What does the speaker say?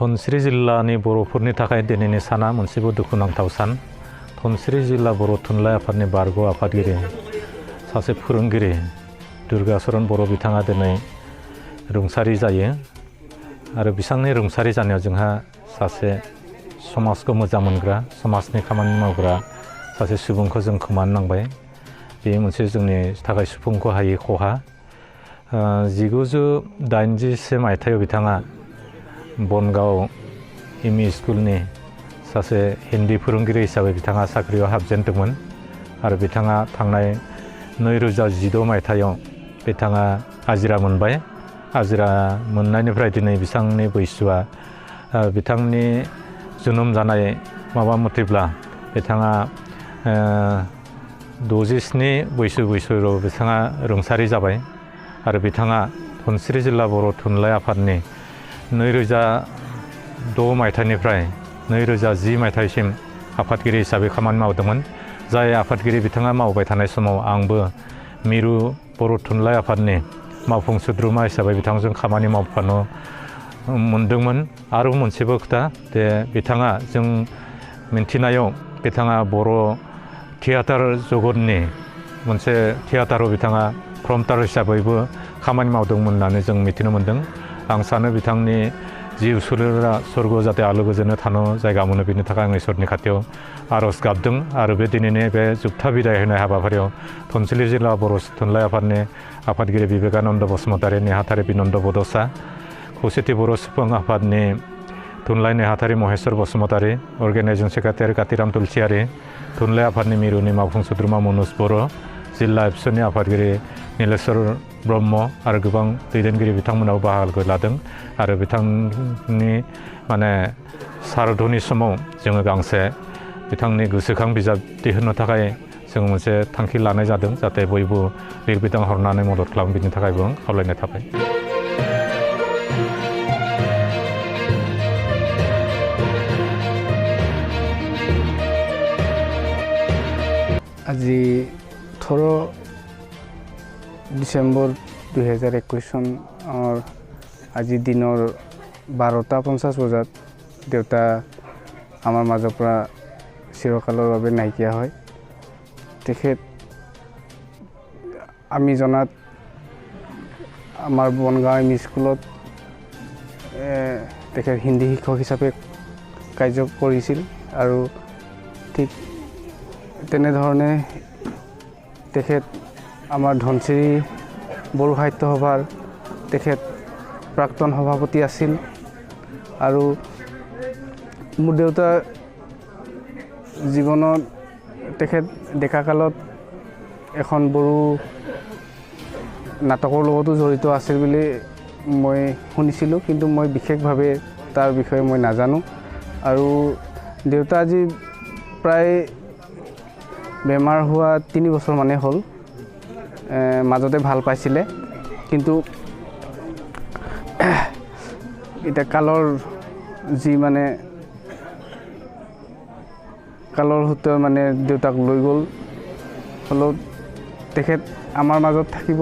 धनस्री जिल्लानि बर'फोरनि थाखाय दिनैनि साना मोनसेबो दुखुनांथाव सान। धनस्री जिल्ला बर' थुनलाइ आफादनि बारग' आफादगिरि सासे फोरोंगिरि दुर्गाचरण बर' बिथाङा दिनै रुंसारि जायो आरो बिथांनि रुंसारि जानायाव जोंहा सासे समाजखौ मोजां मोनग्रा समाजनि खामानि मावग्रा सासे सुबुंखौ जों खोमानो नांबाय। बेयो मोनसे जोंनि थाखाय सुफुंखौ हायै खहा। 1981 मायथाइयाव बिथाङा बनगाव एमइ स्कुलनि सासे हिन्दी फोरोंगिरि हिसाबै बिथाङा साख्रियाव हाबजेनदोंमोन आरो बिथाङा थांनाय 2016 मायथाइयाव बिथाङा आजिरा मोनबाय। आजिरा मोननायनिफ्राय दिनै बिथांनि बैसोआ बिथांनि जोनोम जानाय माबा मथेब्ला बिथाङा 67 बैसोआव बिथाङा रुंसारि जाबाय आरो बिथाङा धनस्री जिल्ला बर' थुनलाइ आफादनि 2006 मायथाइनिफ्राय 2010 मायथाइसिम आफादगिरि हिसाबै खामानि मावदोंमोन। जाय आफादगिरि बिथाङा मावबाय थानाय समाव आंबो मिरु बर' थुनलाइ आफादनि मावफुं सोद्रोमा हिसाबै बिथांजों खामानि मावफानो मोनदोंमोन। आरो मोनसेबो खोथा जे बिथाङा जों मिन्थिनायाव बिथाङा बर' थियाटार जगतनि मोनसे थियाटाराव बिथाङा प्रमटार हिसाबैबो खामानि मावदोंमोन होननानै जों मिथिनो मोन्दों। आं सानो बिथांनि जिउ सोलेरा स्वर्गआव जाहाथे आलो गोजोनै थानो जायगा मोनो, बेनि थाखाय आं इसोरनि खाथियाव आर'ज गाबदों। आरो बे दिनैनि बे जोबथा बिदाय होनाय हाबाफारियाव धनस्री जिल्ला बर' थुनलाइ आफादनि आफादगिरि बिबेकानन्द बसुमतारी, नेहाथारि बिनन्द बड'सा, खौसेथि बर' सुबुं आफादनि थुनलाइ नेहाथारि महेश्वर बसुमतारी, अर्गेनाइजिं सेक्रेटारि कातिराम तुलसियारि, थुनलाइ आफादनि मिरुनि मावफुं सोद्रोमा मनज बर', जिल्ला एबसुनि आफादगिरि नीलेश्वर ब्रह्म आरो गोबां दैदेनगिरि बिथांमोनाव बाहागो लादों। आरो बिथांनि सारादुनि समाव जोङो गांसे बिथांनि गोसोखां बिजाब दिहुननो थाखाय जों मोनसे थांखि लानाय जादों, जाहाथे बयबो लिरबिदां हरनानै मदद खालामो, बिनि थाखायबो खावलायनाय थाबाय। আজি 18 ডিচেম্বৰ 2021 চনৰ আজি দিনৰ 12:50 বজাত দেউতা আমাৰ মাজৰ পৰা চিৰকালৰ বাবে নাইকিয়া হয়। তেখেত আমি জনাত আমাৰ বনগাঁও এমই স্কুলত তেখেত হিন্দী শিক্ষক হিচাপে কাৰ্য কৰিছিল আৰু ঠিক তেনেধৰণে তেখেত আমাৰ ধনস্ৰী বড়ো সাহিত্য সভাৰ তেখেত প্ৰাক্তন সভাপতি আছিল। আৰু মোৰ দেউতা জীৱনত তেখেত ডেকাকালত এখন বড়ো নাটকৰ লগতো জড়িত আছিল বুলি মই শুনিছিলোঁ, কিন্তু মই বিশেষভাৱে তাৰ বিষয়ে মই নাজানো। আৰু দেউতা আজি প্ৰায় বেমাৰ হোৱা 3 বছৰ মানে হ'ল। মাজতে ভাল পাইছিলে, কিন্তু এতিয়া কালৰ সূত্ৰে দেউতাক লৈ গ'ল। হ'লেও তেখেত আমাৰ মাজত থাকিব।